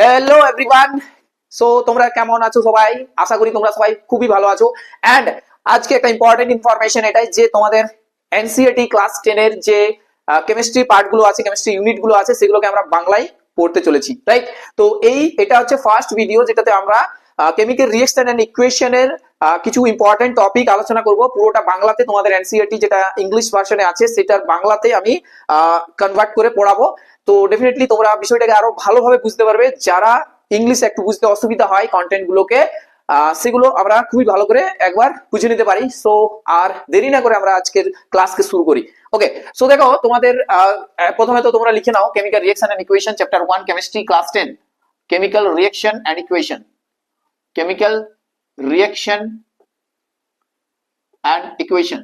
Hello everyone. So তোমরা কেমন আছো সবাই? আশা করি তোমরা সবাই খুবই ভালো আছো। এন্ড আজকে একটা ইম্পর্টেন্ট ইনফরমেশন এটাই যে তোমাদের এনসিইআরটি ক্লাস 10 এর যে কেমিস্ট্রি পার্ট গুলো আছে, কেমিস্ট্রি ইউনিট গুলো আছে, সেগুলোকে আমরা বাংলায় পড়তে চলেছি, রাইট? তো এটা হচ্ছে ফার্স্ট ভিডিও যেটাতে আমরা কেমিক্যাল রিঅ্যাকশন এন্ড ইকুয়েশনের কিছু ইম্পর্টেন্ট টপিক আলোচনা করব। পুরোটা বাংলাতে, তোমাদের এনসিইআরটি যেটা ইংলিশ ভার্সনে আছে সেটার বাংলাতে আমি কনভার্ট করে পড়াবো। তো ডেফিনেটলি তোমরা বিষয়টাকে আরো ভালোভাবে বুঝতে পারবে। যারা ইংলিশ একটু বুঝতে অসুবিধা হয় কন্টেন্ট গুলোকে, সেগুলো আমরা খুবই ভালো করে একবার বুঝে নিতে পারি। সো আর দেরি না করে আমরা আজকের ক্লাসকে শুরু করি। ওকে, সো দেখো তোমাদের প্রথমে তো তোমরা লিখে নাও chemical reaction and equation chapter 1 chemistry class 10, chemical reaction and equation, chemical reaction and equation.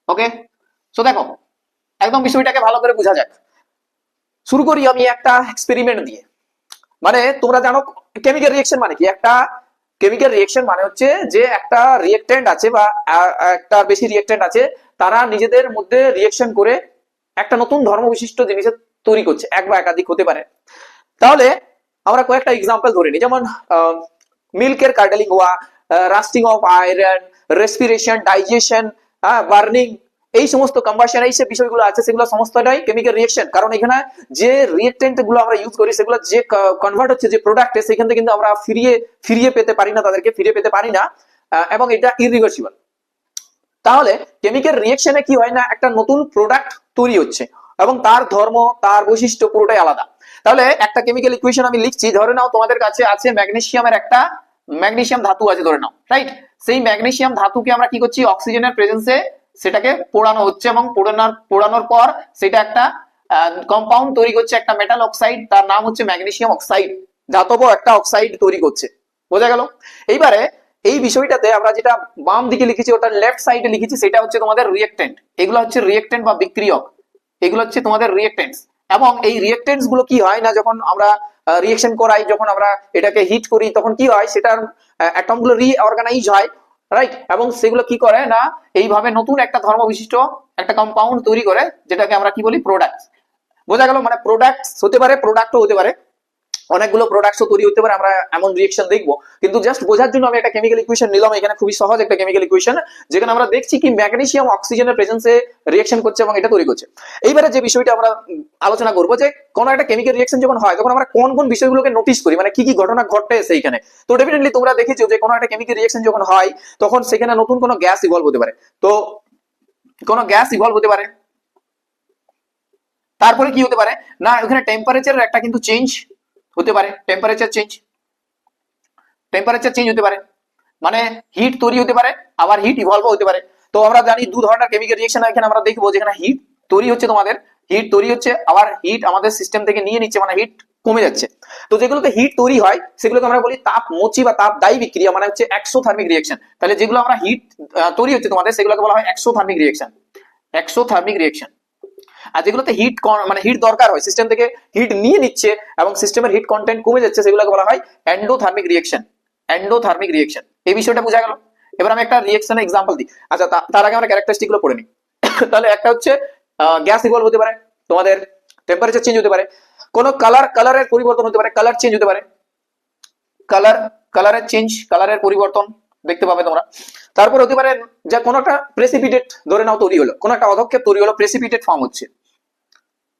Okay, so দেখো একদম বিষয়টাকে ভালো করে বোঝা যাক। শুরু করি আমি একটা এক্সপেরিমেন্ট দিয়ে। মানে তোমরা জানো কেমিক্যাল রিঅ্যাকশন মানে কি? একটা কেমিক্যাল রিঅ্যাকশন মানে হচ্ছে যে একটা রিঅ্যাকট্যান্ট আছে বা একটা বেশি রিঅ্যাকট্যান্ট আছে, তারা নিজেদের মধ্যে রিঅ্যাকশন করে একটা নতুন ধর্মবিশিষ্ট জিনিসের তৈরি করছে, এক বা একাধিক হতে পারে। তাহলে আমরা কয়েকটা এক্সাম্পল ধরে নিই, যেমন মিল্কের কার্ডেলিং হওয়া, lasting of iron, respiration, digestion, burning, এই সমস্ত কম্বাশন, এই সব বিষয়গুলো আছে, সেগুলো সমস্তটাই কেমিক্যাল রিঅ্যাকশন। কারণ এখানে যে রিঅ্যাকট্যান্ট গুলো আমরা ইউজ করি সেগুলো যে কনভার্ট হচ্ছে যে প্রোডাক্টে, সেখান থেকে কিন্তু আমরা ফিরিয়ে পেতে পারি না, তাদেরকে ফিরে পেতে পারি না, এবং এটা ইরিভার্সিবল। তাহলে কেমিক্যাল রিঅ্যাকশনে কি হয় না, একটা নতুন প্রোডাক্ট তৈরি হচ্ছে এবং তার ধর্ম, তার বৈশিষ্ট্য পুরোটাই আলাদা। তাহলে একটা কেমিক্যাল ইকুয়েশন আমি লিখছি, ধরে নাও তোমাদের কাছে আছে ম্যাগনেসিয়ামের একটা ম্যাগনেসিয়াম ধাতু আছে ধরে নাও, রাইট? সেই ম্যাগনেসিয়াম ধাতুকে আমরা কি করছি, অক্সিজেনের প্রেজেন্সে সেটাকে পোড়ানো হচ্ছে এবং পোড়ানোর পর সেটা একটা কম্পাউন্ড তৈরি করছে, একটা মেটাল অক্সাইড, তার নাম হচ্ছে ম্যাগনেসিয়াম অক্সাইড, ধাতব একটা অক্সাইড তৈরি করছে। বোঝা গেল? এইবারে এই বিষয়টাতে আমরা যেটা বাম দিকে লিখেছি, ওটা লেফট সাইডে লিখেছি, সেটা হচ্ছে তোমাদের রিঅ্যাকট্যান্ট। এগুলো হচ্ছে রিঅ্যাকট্যান্ট বা বিক্রিয়ক, এগুলো হচ্ছে তোমাদের রিঅ্যাকট্যান্টস। এবং এই রিঅ্যাকট্যান্টস গুলো কি হয় না, যখন আমরা রিঅ্যাকশন করাই, যখন আমরা এটাকে হিট করি, তখন কি হয়, সেটার অ্যাটম গুলো রিঅর্গানাইজ হয়, রাইট? এবং সেগুলো কি করে না, এইভাবে নতুন একটা ধর্ম বিশিষ্ট একটা কম্পাউন্ড তৈরি করে, যেটাকে আমরা কি বলি, প্রোডাক্টস। বোঝা গেল? মানে প্রোডাক্টস হতে পারে, প্রোডাক্টও হতে পারে, অনেকগুলো প্রোডাক্টও তৈরি হতে পারে, আমরা এমন রিঅ্যাকশন দেখবো। কিন্তু জাস্ট বোঝার জন্য আমি একটা কেমিক্যাল ইকুয়েশন নিলাম এখানে, খুবই সহজ একটা কেমিক্যাল ইকুয়েশন, যেখানে আমরা দেখছি কি ম্যাগনেসিয়াম অক্সিজেনের প্রেজেন্সে রিঅ্যাকশন করছে এবং এটা তৈরি করছে। এইবারে যে বিষয়টা আমরা আলোচনা করবো, যে কোন একটা কেমিক্যাল রিঅ্যাকশন যখন হয়, তখন আমরা কোন কোন বিষয়গুলোকে নোটিস করি, মানে কি কি ঘটনা ঘটে সেইখানে। তো ডেফিনেটলি তোমরা দেখেছো যে কোনো একটা কেমিক্যাল রিঅ্যাকশন যখন হয়, তখন সেখানে নতুন কোনো গ্যাস ইভলভ হতে পারে। তো কোনো গ্যাস ইভলভ হতে পারে, তারপরে কি হতে পারে না, ওখানে টেম্পারেচারের একটা কিন্তু চেঞ্জ হতে পারে, টেম্পারেচার চেঞ্জ হতে পারে, মানে হিট তৈরি হতে পারে, আবার হিট ইভলভ হতে পারে। তো আমরা জানি দু ধরনের কেমিক্যাল রিঅ্যাকশন এখানে আমরা দেখবো, যেখানে হিট তৈরি হচ্ছে, তোমাদের হিট তৈরি হচ্ছে, আবার হিট আমাদের সিস্টেম থেকে নিয়ে নিচ্ছে, মানে হিট কমে যাচ্ছে। তো যেগুলোতে হিট তৈরি হয় সেগুলোকে আমরা বলি তাপমোচী বা তাপদায়ী বিক্রিয়া, মানে হচ্ছে এক্সোথার্মিক রিঅ্যাকশন। তাহলে যেগুলো আমরা হিট তৈরি হচ্ছে তোমাদের, সেগুলোকে বলা হয় এক্সোথার্মিক রিঅ্যাকশন। আর যেগুলোতে হিট মানে হিট দরকার হয়, সিস্টেম থেকে হিট নিয়ে নিচ্ছে এবং সিস্টেমের হিট কন্টেন্ট কমে যাচ্ছে, সেগুলোকে বলা হয় এন্ডোথার্মিক রিঅ্যাকশন। এই বিষয়টা বোঝা গেল? এবার আমি একটা রিঅ্যাকশনের एग्जांपल দিই। আচ্ছা, তার আগে আমরা ক্যারেক্টারিস্টিক গুলো পড়ে নিই। তাহলে একটা হচ্ছে গ্যাস ইভলভ হতে পারে, তোমাদের টেম্পারেচার চেঞ্জ হতে পারে, কোন কালারের পরিবর্তন হতে পারে, কালার চেঞ্জ হতে পারে, কালারের পরিবর্তন দেখতে পাবে তোমরা। তারপর হতে পারে যে কোন একটা প্রেসিপিটেট ধরে নাও তৈরি হলো, কোন একটা অধক্ষেপ তৈরি হলো, প্রেসিপিটেট ফর্ম হচ্ছে,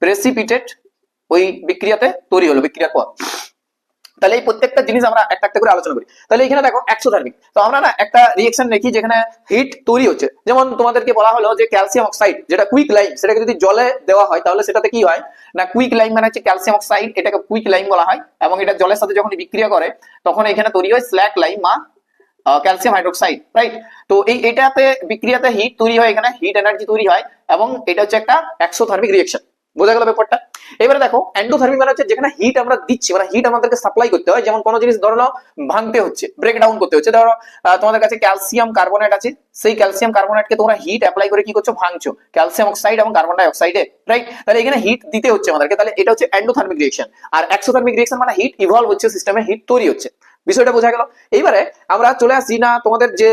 প্রেসিপিটেট ওই বিক্রিয়াতে তৈরি হলো, বিক্রিয়ার পর। তাহলে এই প্রত্যেকটা জিনিস আমরা একটা একটা করে আলোচনা করি। তাহলে এখানে দেখো এক্সোথার্মিক, তো আমরা না একটা রিঅ্যাকশন দেখি যেখানে হিট তৈরি হচ্ছে। যেমন তোমাদেরকে বলা হলো যে ক্যালসিয়াম অক্সাইড, যেটা কুইক লাইম, সেটাকে যদি জলে দেওয়া হয় তাহলে সেটাতে কি হয় না, কুইক লাইম মানে হচ্ছে ক্যালসিয়াম অক্সাইড, এটাকে কুইক লাইম বলা হয়। এবং এটা জলের সাথে যখন বিক্রিয়া করে তখন এখানে তৈরি হয় স্ল্যাক লাইম বা ক্যালসিয়াম হাইড্রোক্সাইড, রাইট? তো এটাতে বিক্রিয়াতে হিট তৈরি হয়, এখানে হিট এনার্জি তৈরি হয়, এবং এটা হচ্ছে একটা এক্সোথার্মিক রিঅ্যাকশন। বোঝা গেল ব্যাপারটা? এবারে দেখো এন্ডোথার্মিক মানে হচ্ছে যেখানে হিট আমরা দিচ্ছি, মানে হিট আমাদেরকে সাপ্লাই করতে হয়। যেমন কোনো জিনিস ধরো ভাঙতে হচ্ছে, ব্রেক ডাউন করতে হচ্ছে, ধরো তোমাদের কাছে ক্যালসিয়াম কার্বনেট আছে, সেই ক্যালসিয়াম কার্বনেটকে তোমরা হিট অ্যাপ্লাই করে কি করছো, ভাঙছো ক্যালসিয়াম অক্সাইড এবং কার্বন ডাই অক্সাইডে, রাইট? তাহলে এখানে হিট দিতে হচ্ছে আমাদেরকে, তাহলে এটা হচ্ছে এন্ডোথার্মিক রিঅ্যাকশন। আর এক্সোথার্মিক রিঅ্যাকশন মানে হিট ইভলভ হচ্ছে, সিস্টেমে হিট তৈরি হচ্ছে। বিষয়টা বোঝা গেল। এইবারে আমরা চলে আসি না তোমাদের যে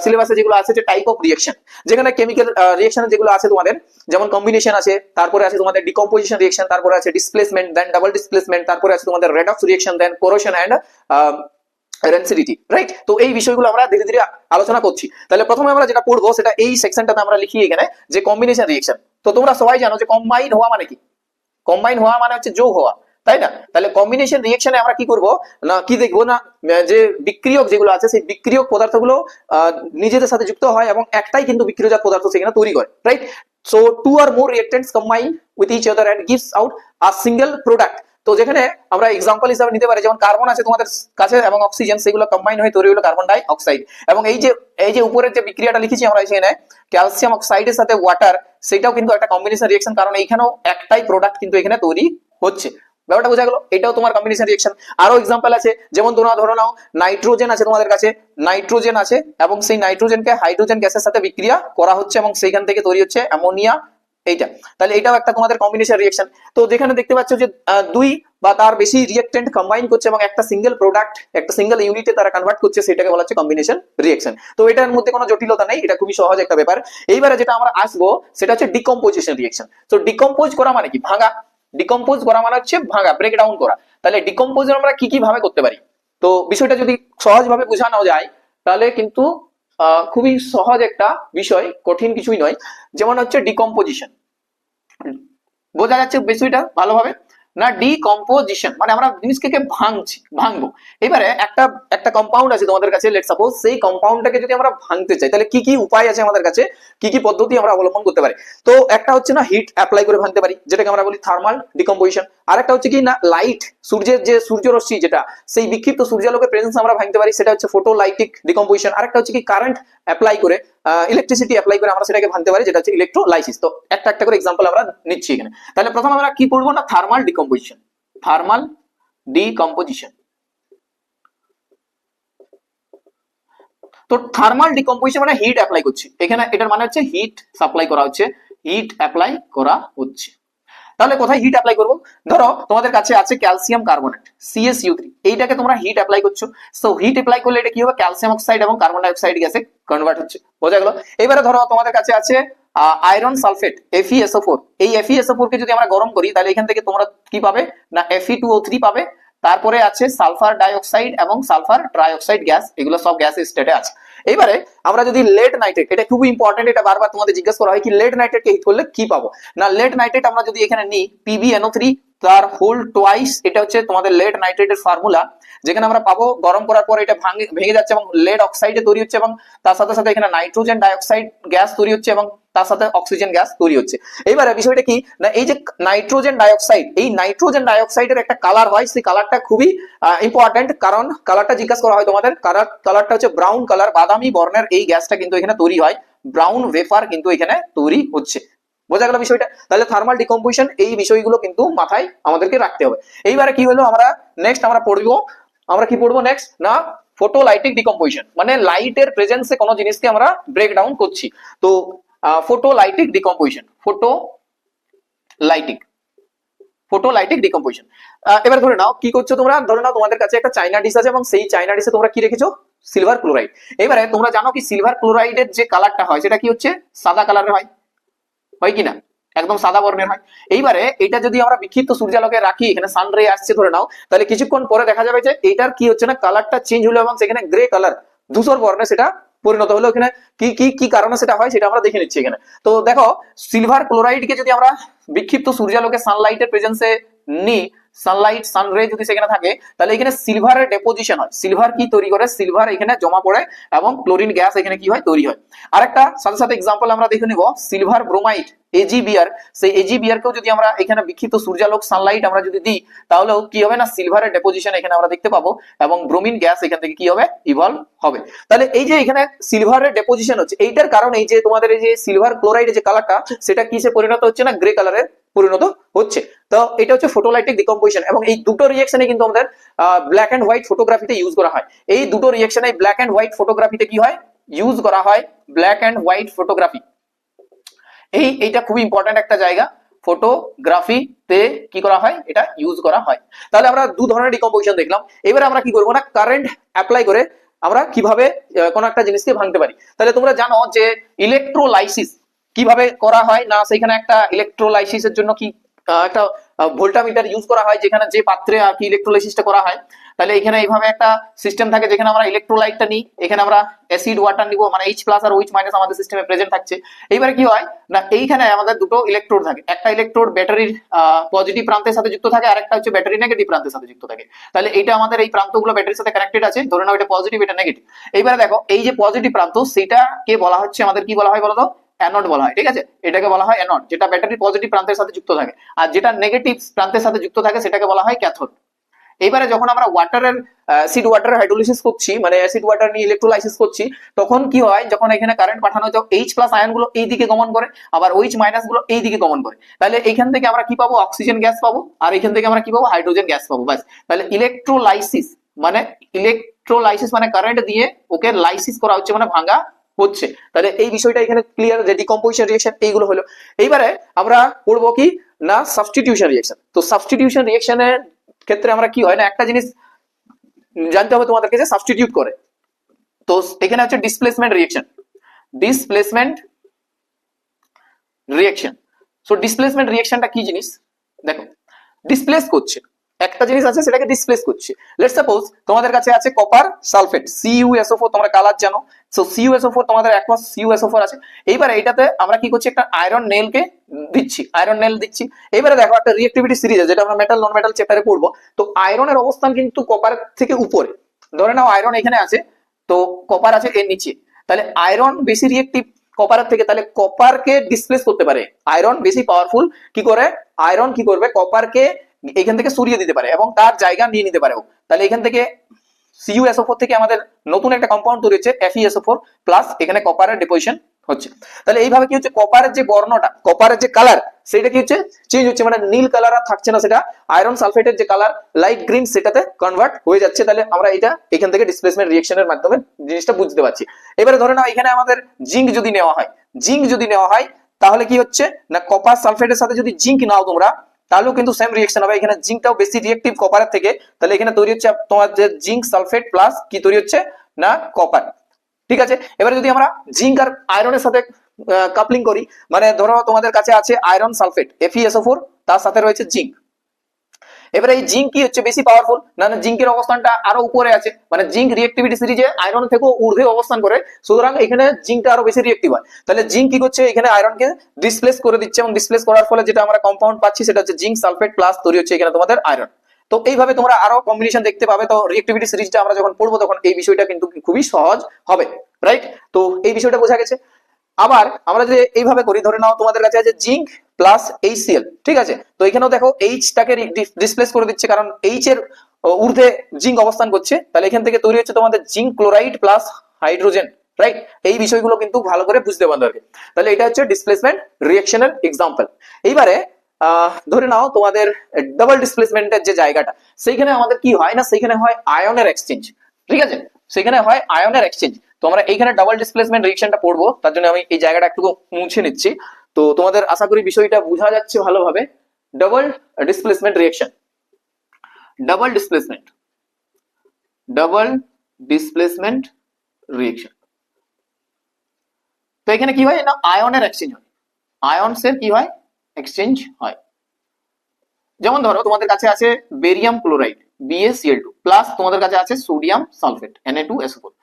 সিলেবাসে যেগুলো আছে, যে টাইপ অফ রিয়েকশন, যেখানে কেমিক্যাল রিয়েকশন যেগুলো আছে তোমাদের, যেমন কম্বিনেশন আছে, তারপরে আছে তোমাদের ডিকম্পোজিশন রিয়েকশন, তারপরে আছে ডিসপ্লেসমেন্ট, দেন ডাবল ডিসপ্লেসমেন্ট, তারপরে আছে তোমাদের redox reaction, then corrosion and rancidity, right? তো এই বিষয়গুলো আমরা ধীরে ধীরে আলোচনা করছি। তাহলে প্রথমে আমরা যেটা পড়বো সেটা এই সেকশনটাতে আমরা লিখি এখানে যে কম্বিনেশন রিয়েকশন। তো তোমরা সবাই জানো যে কম্বাইন হওয়া মানে কি? কম্বাইন হওয়া মানে হচ্ছে যোগ হওয়া, তাই না? তাহলে কম্বিনেশন রিয়েকশনে আমরা কি করব না, কি দেখবো না, যে বিক্রিয়ক যেগুলো আছে সেই বিক্রিয়ক পদার্থগুলো নিজেদের সাথে যুক্ত হয় এবং একটাই কিন্তু বিক্রিয়জাত পদার্থ সেখানে তৈরি করে, right? So two or more reactants combine with each other and gives out a single product. তো যেখানে আমরা এক্সাম্পল হিসেবে নিতে পারি, যেমন কার্বন আছে তোমাদের কাছে এবং অক্সিজেন, সেগুলো কম্বাইন হয়ে তৈরি হলো কার্বন ডাই অক্সাইড। এবং এই যে উপরের যে বিক্রিয়াটা লিখেছি আমরা এখানে ক্যালসিয়াম অক্সাইডের সাথে ওয়াটার, সেটাও কিন্তু একটা কম্বিনেশন রিয়েকশন, কারণ এইখানেও একটাই প্রোডাক্ট কিন্তু এখানে তৈরি হচ্ছে। ব্যাপারটা বোঝা গেল, এটাও তোমার কম্বিনেশন রিয়েকশন। আরো এক্সাম্পল আছে, যেমন তোমরা ধরো নাও নাইট্রোজেন আছে তোমাদের কাছে, নাইট্রোজেন আছে এবং সেই নাইট্রোজেনকে হাইড্রোজেন গ্যাসের সাথে বিক্রিয়া করা হচ্ছে এবং সেইখান থেকে তৈরি হচ্ছে অ্যামোনিয়া, এইটা। তাহলে এটাও একটা তোমাদের কম্বিনেশন রিয়েকশন। তো যেখানে দেখতে পাচ্ছ যে দুই বা তার বেশি রিয়েক্টেন্ট কম্বাইন করছে এবং একটা সিঙ্গেল প্রোডাক্ট, একটা সিঙ্গেল ইউনিটে তারা কনভার্ট করছে, সেটাকে বলা হচ্ছে কম্বিনেশন রিয়েকশন। তো এটার মধ্যে কোনো জটিলতা নেই, এটা খুবই সহজ একটা ব্যাপার। এইবারে যেটা আমরা আসবো সেটা হচ্ছে ডিকম্পোজিশন রিয়েকশন। তো ডিকম্পোজ করা মানে কি? ভাঙা। ডিকম্পোজ করা মানে হচ্ছে ভাঙা, ব্রেক ডাউন করা। তাহলে ডিকম্পোজ আমরা কি কি ভাবে করতে পারি? তো বিষয়টা যদি সহজভাবে বোঝানো যায় তাহলে কিন্তু খুবই সহজ একটা বিষয়, কঠিন কিছুই নয়। যেমন হচ্ছে ডিকম্পোজিশন, বোঝা যাচ্ছে বিষয়টা ভালোভাবে না? ডিকম্পোজিশন মানে আমরা জিনিসকে ভাঙবো। এবারে একটা কম্পাউন্ড আছে তোমাদের কাছে, লেটস সাপোজ সেই কম্পাউন্ডটাকে যদি আমরা ভাঙতে চাই তাহলে কি কি উপায় আছে আমাদের কাছে, কি কি পদ্ধতি আমরা অবলম্বন করতে পারি? তো একটা হচ্ছে না হিট অ্যাপ্লাই করে ভাঙতে পারি, যেটাকে আমরা বলি থার্মাল ডিকম্পোজিশন। আর একটা হচ্ছে কি না লাইট, সূর্যের যে সূর্যরশ্মি যেটা, সেই বিক্ষিপ্ত সূর্যালোকের প্রেজেন্স আমরা ভাঙতে পারি, সেটা হচ্ছে ফটোলাইটিক ডিকম্পোজিশন। আর একটা হচ্ছে কি কারেন্ট অ্যাপ্লাই করে, ইলেকট্রিসিটি অ্যাপ্লাই করে আমরা সেটাকে ভাঙতে পারি, যেটা হচ্ছে ইলেকট্রোলাইসিস। তো একটা করে এক্সাম্পল আমরা নিচ্ছি এখানে। তাহলে প্রথম আমরা কি করবো না, থার্মাল ডিকম্পোজিশন। Thermal decomposition. তো থার্মাল ডিকম্পোজিশন মানে হিট অ্যাপ্লাই করছি এখানে, এটার মানে হচ্ছে হিট সাপ্লাই করা হচ্ছে, হিট অ্যাপ্লাই করা হচ্ছে। তাহলে কোথায় হিট অ্যাপ্লাই করবো? ধরো তোমাদের কাছে আছে ক্যালসিয়াম কার্বনেট CaCO3, এইটাকে তোমরা হিট অ্যাপ্লাই করছো। সো হিট অ্যাপ্লাই করলে এটা কি হবে? ক্যালসিয়াম অক্সাইড এবং কার্বন ডাই অক্সাইড গ্যাসে কনভার্ট হচ্ছে, বোঝা গেল? এবারে ধরো তোমাদের কাছে আছে আয়রন সালফেট FeSO4, এই FeSO4 কে যদি আমরা গরম করি তাহলে এখান থেকে তোমরা কি পাবে না Fe2O3 পাবে। তারপরে আছে সালফার ডাইঅক্সাইড এবং সালফার ট্রাইঅক্সাইড গ্যাস, এগুলো সব গ্যাস স্টেটে আছে। এবারে আমরা যদি লেড নাইট্রেট, এটা খুবই ইম্পর্টেন্ট, এটা বারবার তোমাদের জিজ্ঞেস করা হয় কি লেড নাইট্রেটকে হিট করলে কি পাবো না। লেড নাইট্রেট আমরা যদি এখানে নিই PbNO3 তার হোল টোয়াইস, এটা হচ্ছে তোমাদের লেড নাইট্রেটের ফর্মুলা, যেখানে আমরা পাবো গরম করার পর এটা ভেঙে যাচ্ছে এবং লেড অক্সাইডে তৈরি হচ্ছে এবং তার সাথে সাথে এখানে নাইট্রোজেন ডাইঅক্সাইড গ্যাস তৈরি হচ্ছে এবং তার সাথে অক্সিজেন গ্যাস তৈরি হচ্ছে। এবারে বিষয়টা কি না, এই যে নাইট্রোজেন ডাইঅক্সাইড, এই নাইট্রোজেন ডাইঅক্সাইডের একটা কালার হয়, সেই কালারটা খুবই ইম্পর্টেন্ট, কারণ কালারটা জিজ্ঞাসা করা হয় তোমাদের, কালারটা হচ্ছে ব্রাউন কালার, বাদামি বর্ণের এই গ্যাসটা কিন্তু এখানে তৈরি হয়, ব্রাউন ভেপার কিন্তু এখানে তৈরি হচ্ছে, বোঝা গেল বিষয়টা? তাহলে থার্মাল ডিকম্পোজিশন এই বিষয়গুলো কিন্তু মাথায় আমাদেরকে রাখতে হবে। এইবারে কি হলো, আমরা নেক্সট আমরা কি পড়বো নেক্সট না ফটোলাইটিক ডিকম্পোজিশন, মানে লাইটের প্রেজেন্সে কোনো জিনিসকে আমরা ব্রেক ডাউন করছি। তো ফটোলাইটিক ডিকম্পোজিশন, ফটোলাইটিক ডিকম্পোজিশন। এবার ধরে নাও কি করছো তোমরা, ধরে নাও তোমাদের কাছে একটা চাইনা ডিশ আছে এবং সেই চাইনা ডিশে তোমরা কি রেখেছো? Silver chloride. এবারে তোমরা জানো কি সিলভার ক্লোরাইডের যে কালারটা হয় সেটা কি হচ্ছে? সাদা কালারের হয় কিনা? একদম সাদা বর্ণের হয়। এইবারে এটা যদি আমরা বিক্ষিপ্ত সূর্যালোকে রাখি, এখানে সানরে আসছে ধরে নাও, তাহলে কিছুক্ষণ পরে দেখা যাবে যে এটার কি হচ্ছে না, কালারটা চেঞ্জ হলো এবং সেখানে গ্রে কালার ধূসর বর্ণে সেটা পরিণত হলো। এখানে কি কারণে সেটা হয় সেটা আমরা দেখে নিচ্ছি এখানে। তো দেখো সিলভার ক্লোরাইডকে যদি আমরা বিক্ষিপ্ত সূর্যালোকে সানলাইটের প্রেজেন্সে নিই, সানলাইট সানরে যদি সেখানে থাকে, তাহলে এখানে সিলভারের ডেপোজিশন হয়। সিলভার কি তৈরি করে? সিলভার এখানে জমা পড়ে এবং ক্লোরিন গ্যাস এখানে কি হয়? তৈরি হয়। আরেকটা সাথে সাথে এক্সাম্পল আমরা দেখে নিব, সিলভার ব্রোমাইড AgBr, সেই AgBr কেও যদি আমরা এখানে বিক্ষিপ্ত সূর্যালোক সানলাইট আমরা যদি দিই, তাহলেও কি হবে না সিলভারের ডেপোজিশন এখানে আমরা দেখতে পাবো এবং ব্রোমিন গ্যাস এখান থেকে কি হবে? ইভলভ হবে। তাহলে এই যে এখানে সিলভারের ডেপোজিশন হচ্ছে, এইটার কারণে এই যে তোমাদের এই যে সিলভার ক্লোরাইডের যে কালারটা, সেটা কিসে পরিণত হচ্ছে না গ্রে কালারের পরিণত হচ্ছে। তো এটা হচ্ছে ফটোলাইটিক ডিকম্পোজিশন এবং এই দুটো রিঅ্যাকশনে কিন্তু আমাদের ব্ল্যাক এন্ড হোয়াইট ফটোগ্রাফিতে ইউজ করা হয়। এই দুটো রিঅ্যাকশনে ব্ল্যাক এন্ড হোয়াইট ফটোগ্রাফিতে কি হয়? ইউজ করা হয় ব্ল্যাক এন্ড হোয়াইট ফটোগ্রাফি। এইটা খুবই ইম্পর্টেন্ট একটা জায়গা, ফটোগ্রাফিতে কি করা হয়, এটা ইউজ করা হয়। তাহলে আমরা দু ধরনের ডিকম্পোজিশন দেখলাম। এবারে আমরা কি করবো না, কারেন্ট অ্যাপ্লাই করে আমরা কিভাবে কোন একটা জিনিসকে ভাঙতে পারি। তাহলে তোমরা জানো যে ইলেকট্রোলাইসিস কিভাবে করা হয় না, সেখানে একটা ইলেকট্রোলাইসিসের জন্য কি একটা ভোল্টামিটার ইউজ করা হয়, যেখানে যে পাত্রে আর কি ইলেকট্রোলাইসিসটা করা হয়। তাহলে এখানে এইভাবে একটা সিস্টেম থাকে, যেখানে আমরা ইলেকট্রোলাইটটা নিই, এখানে আমরা অ্যাসিড ওয়াটার নিব, মানে H+ আর OH- আমাদের সিস্টেমে প্রেজেন্ট থাকছে। এইবারে কি হয় না, এইখানে আমাদের দুটো ইলেকট্রোড থাকে, একটা ইলেকট্রোড ব্যাটারির পজিটিভ প্রান্তের সাথে যুক্ত থাকে, আর একটা হচ্ছে ব্যাটারি নেগেটিভ প্রান্তের সাথে যুক্ত থাকে। তাহলে এইটা আমাদের এই প্রান্তগুলো ব্যাটারির সাথে কানেক্টেড আছে, ধরে নাও এটা পজিটিভ এটা নেগেটিভ। এইবারে দেখো এই যে পজিটিভ প্রান্ত সেটাকে বলা হচ্ছে আমাদের কি বলা হয় বলতো, অ্যানোড বলা হয়। ঠিক আছে, এটাকে বলা হয় অ্যানোড, যেটা ব্যাটারির পজিটিভ প্রান্তের সাথে যুক্ত থাকে, আর যেটা নেগেটিভ প্রান্তের সাথে যুক্ত থাকে সেটাকে বলা হয় ক্যাথোড। এবারে যখন আমরা ওয়াটারের অ্যাসিড ওয়াটারের হাইড্রোলিসিস করছি, মানে অ্যাসিড ওয়াটার নিয়ে ইলেকট্রোলাইসিস করছি, তখন কি হয়, যখন এখানে কারেন্ট পাঠানো হয় H+ আয়ন গুলো এই দিকে গমন করে, আবার OH- গুলো এই দিকে গমন করে। তাহলে এখান থেকে আমরা কি পাবো, অক্সিজেন গ্যাস পাবো, আর এখান থেকে আমরা কি পাবো, হাইড্রোজেন গ্যাস পাবো। বাস, তাহলে ইলেকট্রোলাইসিস মানে কারেন্ট দিয়ে ওকে লাইসিস করা হচ্ছে, মানে ভাঙা হচ্ছে। তাহলে এই বিষয়টা এখানে ক্লিয়ার, যে ডিকম্পোজিশন রিঅ্যাকশন এইগুলো হলো। এইবারে আমরা পড়বো কি না, সাবস্টিটিউশন রিঅ্যাকশন। তো সাবস্টিটিউশন রিঅ্যাকশনের ক্ষেত্রে আমরা কি হয় না, একটা জিনিস জানতে হবে তোমাদেরকে, যে সাবস্টিটিউট করে। তো এখানে হচ্ছে displacement reaction, displacement reaction. So displacement রিঅ্যাকশনটা কি জিনিস, দেখো ডিসপ্লেস করছে একটা জিনিস আছে, সেটাকে ডিসপ্লেস করছে। লেটস সাপোজ তোমাদের কাছে আছে কপার সালফেট CuSO4, তোমরা কালার জানো। সো CuSO4 তোমাদের অ্যাকোয়াস CuSO4 আছে। এইবারে এইটাতে আমরা কি করছি, একটা আয়রন নেলকে দিচ্ছি, আয়রন নেল দিচ্ছি। এবারে দেখো একটা রিঅ্যাক্টিভিটি সিরিজ যেটা আমরা মেটাল নন মেটাল চ্যাপ্টারে পড়বো। তো আয়রনের অবস্থান কিন্তু কপার থেকে উপরে, ধরে নাও আয়রন এখানে আছে, তো কপার আছে এর নিচে। তাহলে আয়রন বেশি রিঅ্যাক্টিভ কপারের থেকে, তাহলে কপারকে ডিসপ্লেস করতে পারে। আয়রন বেশি পাওয়ারফুল, কি করে আয়রন কি করবে, কপারকে এখান থেকে সরিয়ে দিতে পারে এবং তার জায়গা নিয়ে নিতে পারে। তাহলে এখান থেকে CuSO4 থেকে আমাদের নতুন একটা কম্পাউন্ড তৈরি হচ্ছে FeSO4 প্লাস, এখানে কপারের ডিপোজিশন হচ্ছে। তাহলে এইভাবে কি হচ্ছে, কপারের যে বর্ণটা, কপারের যে কালার, সেটা কি হচ্ছে চেঞ্জ হচ্ছে, মানে নীল কালার আর থাকছে না, সেটা আয়রন সালফেটের যে কালার লাইট গ্রিন সেটাতে কনভার্ট হয়ে যাচ্ছে। তাহলে আমরা এটা এখান থেকে ডিসপ্লেসমেন্ট রিঅ্যাকশনের মাধ্যমে জিনিসটা বুঝতে পারছি। এবারে ধরে নাও এখানে আমাদের জিঙ্ক যদি নেওয়া হয়, জিঙ্ক যদি নেওয়া হয় তাহলে কি হচ্ছে না, কপার সালফেটের সাথে যদি জিঙ্ক নাও তোমরা, তাহলেও কিন্তু সেম রিঅ্যাকশন হবে। এখানে জিঙ্কটাও বেশি রিঅ্যাক্টিভ কপারের থেকে, তাহলে এখানে তৈরি হচ্ছে তোমার যে জিঙ্ক সালফেট প্লাস কি তৈরি হচ্ছে না, কপার। ঠিক আছে, এবারে যদি আমরা জিঙ্ক আর আয়রনের সাথে কাপলিং করি, মানে ধরো তোমাদের কাছে আছে আয়রন সালফেট FeSO4, তার সাথে রয়েছে জিঙ্ক। এবারে এই জিঙ্ক কি হচ্ছে বেশি পাওয়ারফুল না, জিঙ্কের অবস্থানটা আরো উপরে আছে, মানে জিঙ্ক রিঅ্যাক্টিভিটি সিরিজে আয়রন থেকেও ঊর্ধ্বে অবস্থান করে, সুতরাং এখানে জিঙ্কটা আরো বেশি রিঅ্যাক্টিভ হয়। তাহলে জিঙ্ক কি করছে, এখানে আয়রনকে ডিসপ্লেস করে দিচ্ছে, এবং ডিসপ্লেস করার ফলে যেটা আমরা কম্পাউন্ড পাচ্ছি সেটা হচ্ছে জিঙ্ক সালফেট প্লাস তৈরি হচ্ছে এখানে তোমাদের আয়রন। তো এইভাবে তোমরা আরো কম্বিনেশন দেখতে পাবে। তো রিঅ্যাক্টিভিটি সিরিজটা আমরা যখন পড়বো তখন এই বিষয়টা কিন্তু খুবই সহজ হবে, রাইট? তো এই বিষয়টা বোঝা গেছে। আবার আমরা যে এইভাবে করি, ধরে নাও তোমাদের কাছে আছে জিঙ্ক প্লাস HCl, ঠিক আছে, তো এখানেও দেখো H-টাকে ডিসপ্লেস করে দিচ্ছে, কারণ H এর ঊর্ধ্বে জিঙ্ক অবস্থান করছে। তাহলে এখান থেকে তৈরি হচ্ছে তোমাদের zinc chloride plus hydrogen, right? এই বিষয়গুলো কিন্তু ভালো করে বুঝতে পারবে। তাহলে এটা হচ্ছে ডিসপ্লেসমেন্ট রিঅ্যাকশনের এক্সাম্পল। এইবারে ধরে নাও তোমাদের ডাবল ডিসপ্লেসমেন্টের যে জায়গাটা, সেইখানে আমাদের কি হয় না, সেইখানে হয় আয়নের এক্সচেঞ্জ। ঠিক আছে, সেখানে হয় আয়নের এক্সচেঞ্জ। তো আমরা এইখানে ডাবল ডিসপ্লেসমেন্ট রিঅ্যাকশনটা পড়বো, তার জন্য আমি এই জায়গাটা একটু মুছে নিচ্ছি। তো তোমাদের আশা করি বিষয়টা বোঝা যাচ্ছে ভালোভাবে। Double displacement reaction, double displacement, double displacement reaction. তো এখানে কি হয় না, আয়নের এক্সচেঞ্জ হয়, আয়নসের কি হয়, এক্সচেঞ্জ হয়। যেমন ধরো তোমাদের কাছে আছে বেরিয়াম ক্লোরাইড BaCl2 প্লাস, তোমাদের কাছে আছে সোডিয়াম সালফেট Na2SO4।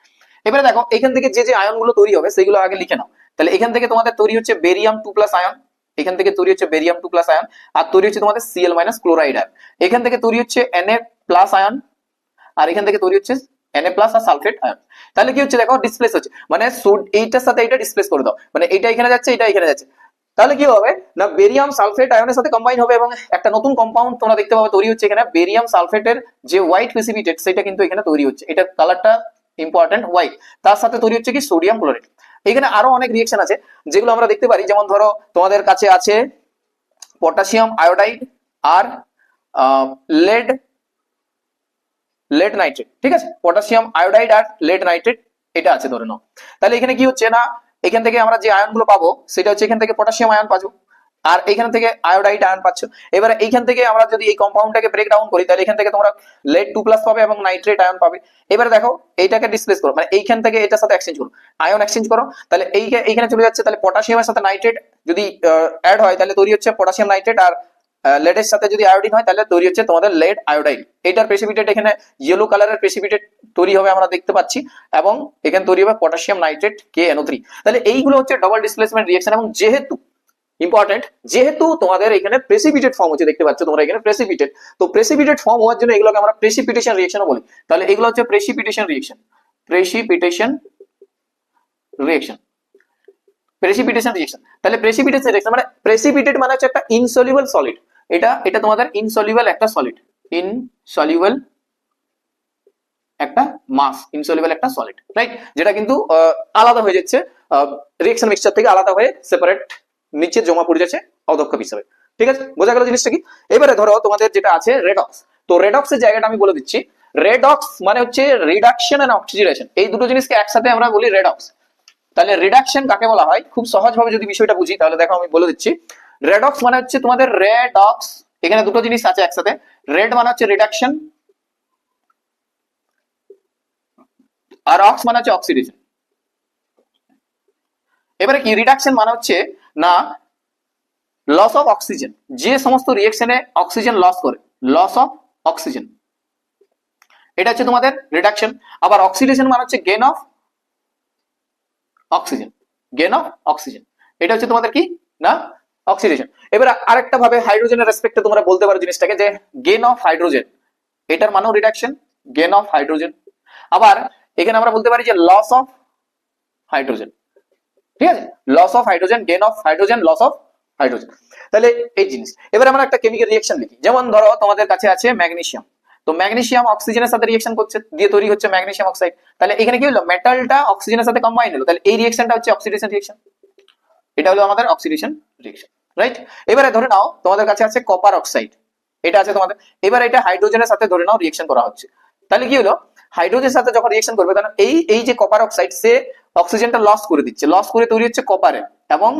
এবারে দেখো এখান থেকে যে যে আয়নগুলো তৈরি হবে সেগুলো আগে লিখে নাও। তাহলে এখান থেকে তোমাদের তৈরি হচ্ছে বেরিয়াম 2+ আয়ন, এখান থেকে তৈরি হচ্ছে বেরিয়াম 2+ আয়ন, আর তৈরি হচ্ছে তোমাদের Cl- ক্লোরাইড আয়ন। এখান থেকে তৈরি হচ্ছে Na+ আয়ন, আর এখান থেকে তৈরি হচ্ছে Na+ আর সালফেট আয়ন। তাহলে কি হচ্ছে দেখো, ডিসপ্লেস হচ্ছে, মানে এইটার সাথে এটা ডিসপ্লেস করে দাও, মানে এটা এখানে যাচ্ছে, এটা এখানে যাচ্ছে। তাহলে কি হবে না, বেরিয়াম সালফেট আয়নের সাথে কম্বাইন হবে এবং একটা নতুন কম্পাউন্ড তোমরা দেখতে পাবে তৈরি হচ্ছে। এখানে বেরিয়াম সালফেটের যে হোয়াইট প্রেসিপিটেট সেটা কিন্তু এখানে তৈরি হচ্ছে, এটার কালারটা ইম্পর্টেন্ট হোয়াইট। তার সাথে তৈরি হচ্ছে কি সোডিয়াম ক্লোরাইড। এখানে আরো অনেক রিঅ্যাকশন আছে যেগুলো আমরা দেখতে পারি, যেমন ধরো তোমাদের কাছে আছে পটাশিয়াম আয়োডাইড আর লেড লেড নাইট্রেট। ঠিক আছে, পটাশিয়াম আয়োডাইড আর লেড নাইট্রেট এটা আছে ধরে নাও। তাহলে এখানে কি হচ্ছে না, এখান থেকে আমরা যে আয়নগুলো পাবো সেটা হচ্ছে এখান থেকে পটাশিয়াম আয়ন পাবো, আর এইখান থেকে আয়োডাইড আয়ন পাচ্ছ। এবারে এইখান থেকে আমরা যদি এই কম্পাউন্ডটাকে ব্রেক ডাউন করি তাহলে এখান থেকে তোমরা lead 2+ পাবে এবং নাইট্রেট আয়ন পাবে। এবারে দেখো এইটাকে ডিসপ্লেস করো, মানে এইখান থেকে এটার সাথে এক্সচেঞ্জ করো, আয়ন এক্সচেঞ্জ করো, তাহলে এইখানে চলে যাচ্ছে, তাহলে পটাশিয়ামের সাথে নাইট্রেট যদি অ্যাড হয় তাহলে তৈরি হচ্ছে পটাশিয়াম নাইট্রেট, আর লেডের সাথে যদি আয়োডিন হয় তাহলে তৈরি হচ্ছে তোমাদের লেড আয়োডাইড। এটার প্রেসিপিটেট এখানে ইয়েলো কালারের প্রেসিপিটেট তৈরি হবে আমরা দেখতে পাচ্ছি, এবং এখানে তৈরি হবে পটাশিয়াম নাইট্রেট KNO3। তাহলে এইগুলো হচ্ছে ডবল ডিসপ্লেসমেন্ট রিঅ্যাকশন, এবং যেহেতু ইম্পর্টেন্ট, যেহেতু তোমাদের এখানে প্রেসিপিটেট ফর্ম হচ্ছে, দেখতে পাচ্ছ তোমরা এখানে প্রেসিপিটেট, তো প্রেসিপিটেট ফর্ম হওয়ার জন্য এগুলোকে আমরা প্রেসিপিটেশন রিঅ্যাকশনও বলি। তাহলে এগুলো হচ্ছে precipitation reaction, precipitation reaction, precipitation reaction. তাহলে প্রেসিপিটেশন রিঅ্যাকশন মানে প্রেসিপিটেট মানে হচ্ছে একটা ইনসলিউবল সলিড, এটা তোমাদের ইনসলিউবল একটা সলিড, ইনসলিউবল একটা মাস, ইনসলিউবল একটা সলিড, রাইট, যেটা কিন্তু আলাদা হয়ে যাচ্ছে রিঅ্যাকশন মিক্সচার থেকে, আলাদা হয়ে সেপারেট নিচে জমা পড়ে যাচ্ছে অদক্ষক হিসাবে। ঠিক আছে, বোঝা গেল জিনিসটা কি? এবারে ধরো তোমাদের যেটা আছে রেডক্স, তো রেডক্সের জায়গাটা আমি বলে দিচ্ছি। রেডক্স মানে হচ্ছে রিডাকশন এন্ড অক্সিডেশন, এই দুটো জিনিসকে একসাথে আমরা বলি রেডক্স। তাহলে রিডাকশন কাকে বলা হয়, খুব সহজভাবে যদি বিষয়টা বুঝি তাহলে দেখো আমি বলে দিচ্ছি। রেডক্স মানে হচ্ছে তোমাদের রেডক্স, এখানে দুটো জিনিস আছে একসাথে, রেড মানে হচ্ছে রিডাকশন আর অক্স মানে হচ্ছে অক্সিডেশন। এবারে কি রিডাকশন মানে হচ্ছে না লস অফ অক্সিজেন, যে সমস্ত রিঅ্যাকশনে অক্সিজেন লস করে, লস অফ অক্সিজেন, এটা হচ্ছে তোমাদের রিডাকশন। আবার অক্সিডেশন মানে হচ্ছে gain of oxygen, gain of oxygen, এটা হচ্ছে তোমাদের কি না অক্সিডেশন। এবার আরেকটা ভাবে হাইড্রোজেনের রেসপেক্টে তোমরা বলতে পারো জিনিসটাকে যে গেইন অফ হাইড্রোজেন, এটার মানেও রিডাকশন, গেইন অফ হাইড্রোজেন। আবার এখানে আমরা বলতে পারি যে লস অফ হাইড্রোজেন, ঠিক আছে, loss of hydrogen, gain of hydrogen, loss of hydrogen. তাহলে এই জিনিস। এবার আমরা একটা কেমিক্যাল রিঅ্যাকশন লিখি, যেমন ধরো তোমাদের কাছে আছে ম্যাগনেসিয়াম, তো ম্যাগনেসিয়াম অক্সিজেনের সাথে রিঅ্যাকশন করছে, দিয়ে তৈরি হচ্ছে ম্যাগনেসিয়াম অক্সাইড। তাহলে এখানে কি হলো, মেটালটা অক্সিজেনের সাথে কম্বাইন হলো, তাহলে এই রিঅ্যাকশনটা হচ্ছে অক্সিডেশন রিঅ্যাকশন, এটা হলো আমাদের অক্সিডেশন রিঅ্যাকশন, রাইট। এবারে ধরে নাও তোমাদের কাছে আছে কপার অক্সাইড, এটা আছে তোমাদের, এবার এটা হাইড্রোজেনের সাথে ধরে নাও রিঅ্যাকশন করা হচ্ছে, তাহলে কি হলো, হাইড্রোজেনের সাথে যখন রিঅ্যাকশন করবে তখন এই যে কপার অক্সাইড সে অক্সিজেনটা লস করে দিচ্ছে, লস করে তৈরি হচ্ছে কপারের, এবং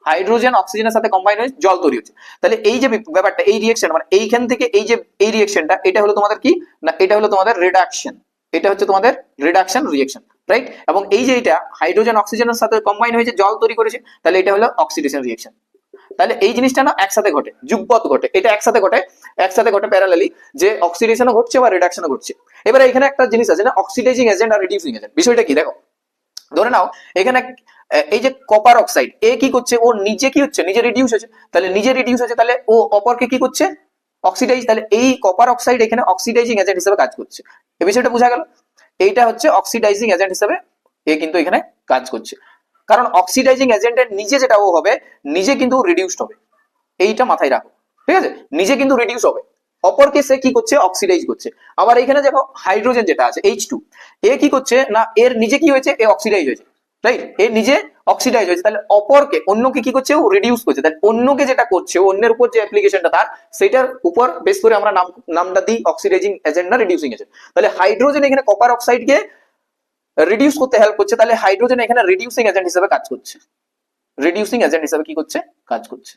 হাইড্রোজেন অক্সিজেনের সাথে কম্বাইন হয়ে জল তৈরি হচ্ছে। তাহলে এই যে ব্যাপারটা, এই রিঅ্যাকশন মানে এইখান থেকে এই যে এই রিঅ্যাকশনটা, এটা হলো তোমাদের কি না, এটা হলো তোমাদের রিডাকশন, এটা হচ্ছে তোমাদের রিডাকশন রিঅ্যাকশন, রাইট। এবং এই যে এটা হাইড্রোজেন অক্সিজেনের সাথে কম্বাইন হয়েছে জল তৈরি করেছে, তাহলে এটা হলো অক্সিডেশন রিঅ্যাকশন। তাহলে এই জিনিসটা না একসাথে ঘটে, যুগপৎ ঘটে, এটা একসাথে ঘটে প্যারালালি, যে অক্সিডেশনও ঘটছে বা রিডাকশনও ঘটছে। এবারে এখানে একটা জিনিস আছে না, অক্সিডাইজিং এজেন্ট আর রিডিউসিং এজেন্ট, বিষয়টা কি দেখো, ধরে নাও এখানে এই যে কপার অক্সাইড এ কি করছে, ও নিজে কি হচ্ছে, নিজে রিডিউস হচ্ছে, তাহলে নিজে রিডিউস হচ্ছে, তাহলে ও অপরকে কি করছে, অক্সিডাইজ, তাহলে এই কপার অক্সাইড এখানে অক্সিডাইজিং এজেন্ট হিসেবে কাজ করছে, এই বিষয়টা বোঝা গেল। এইটা হচ্ছে অক্সিডাইজিং এজেন্ট হিসেবে এ কিন্তু এখানে কাজ করছে, কারণ অক্সিডাইজিং এজেন্টের নিজে যেটা ও হবে, নিজে কিন্তু রিডিউসড হবে, এইটা মাথায় রাখো, ঠিক আছে, নিজে কিন্তু রিডিউস হবে, অপরকে সে কি করছে, অক্সিডাইজ করছে। আবার এখানে দেখো হাইড্রোজেন যেটা আছে H2, এ কি করছে না, এর নিজে কি হয়েছে, এ অক্সিডাইজ হয়েছে, রাইট, এ নিজে অক্সিডাইজ হয়েছে, তাহলে অপরকে অন্যকে কি করছে, ও রিডিউস করছে, তাহলে অন্যকে যেটা করছে, অন্যের উপর যে অ্যাপ্লিকেশনটা তার, সেটার উপর বেস করে আমরা নামটা দিই অক্সিডাইজিং এজেন্ট না রিডিউসিং এজেন্ট। তাহলে হাইড্রোজেন এখানে কপার অক্সাইডকে রিডিউস করতে হেল্প করছে, তাহলে হাইড্রোজেন এখানে রিডিউসিং এজেন্ট হিসেবে কাজ করছে, রিডিউসিং এজেন্ট হিসেবে কি করছে, কাজ করছে,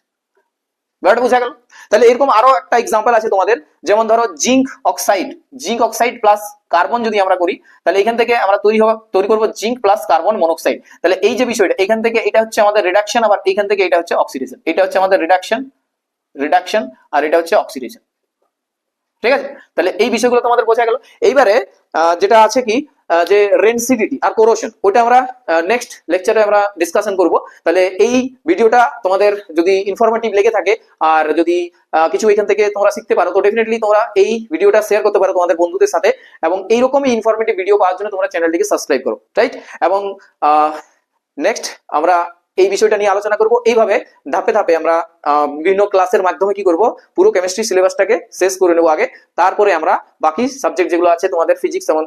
ব্যাপারটা বোঝা গেল। তাহলে এরকম আরো একটা এক্সাম্পল আছে তোমাদের, যেমন ধরো জিঙ্ক অক্সাইড প্লাস কার্বন যদি আমরা করি, তাহলে এখান থেকে আমরা তৈরি করব জিঙ্ক প্লাস কার্বন মনোক্সাইড। তাহলে এই যে বিষয়টা, এখান থেকে এটা হচ্ছে আমাদের রিডাকশন, আবার এখান থেকে এটা হচ্ছে অক্সিডেশন, এটা হচ্ছে আমাদের রিডাকশন আর এটা হচ্ছে অক্সিডেশন, ঠিক আছে। তাহলে এই বিষয়গুলো তোমাদের বোঝা গেল। এইবারে যেটা আছে কি, যে রেনসিডিটি আর কোরোশন, ওটা আমরা নেক্সট লেকচারে আমরা ডিসকাশন করব। তাহলে এই ভিডিওটা তোমাদের যদি ইনফরমেটিভ লেগে থাকে আর যদি কিছু এখান থেকে তোমরা শিখতে পারো, তো ডেফিনেটলি তোমরা এই ভিডিওটা শেয়ার করতে পারো তোমাদের বন্ধুদের সাথে, এবং এইরকমই ইনফরমেটিভ ভিডিও পাওয়ার জন্য তোমরা চ্যানেলটিকে সাবস্ক্রাইব করো, রাইট। এবং নেক্সট আমরা এই বিষয়টা নিয়ে আলোচনা করব, এইভাবে ধাপে ধাপে আমরা বিভিন্ন ক্লাসের মাধ্যমে কি করব, পুরো কেমিস্ট্রি সিলেবাসটাকে শেষ করে নেব আগে, তারপরে আমরা বাকি সাবজেক্ট যেগুলো আছে তোমাদের ফিজিক্স এবং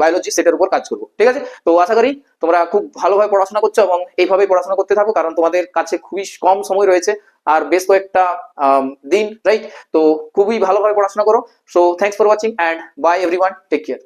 বায়োলজি, সেটার উপর কাজ করব, ঠিক আছে। তো আশা করি তোমরা খুব ভালোভাবে পড়াশোনা করছো এবং এইভাবেই পড়াশোনা করতে থাকো, কারণ তোমাদের কাছে খুবই কম সময় রয়েছে আর বেশ কয়েকটা দিন, রাইট। তো খুবই ভালোভাবে পড়াশোনা করো। So thanks for watching and bye everyone, take care.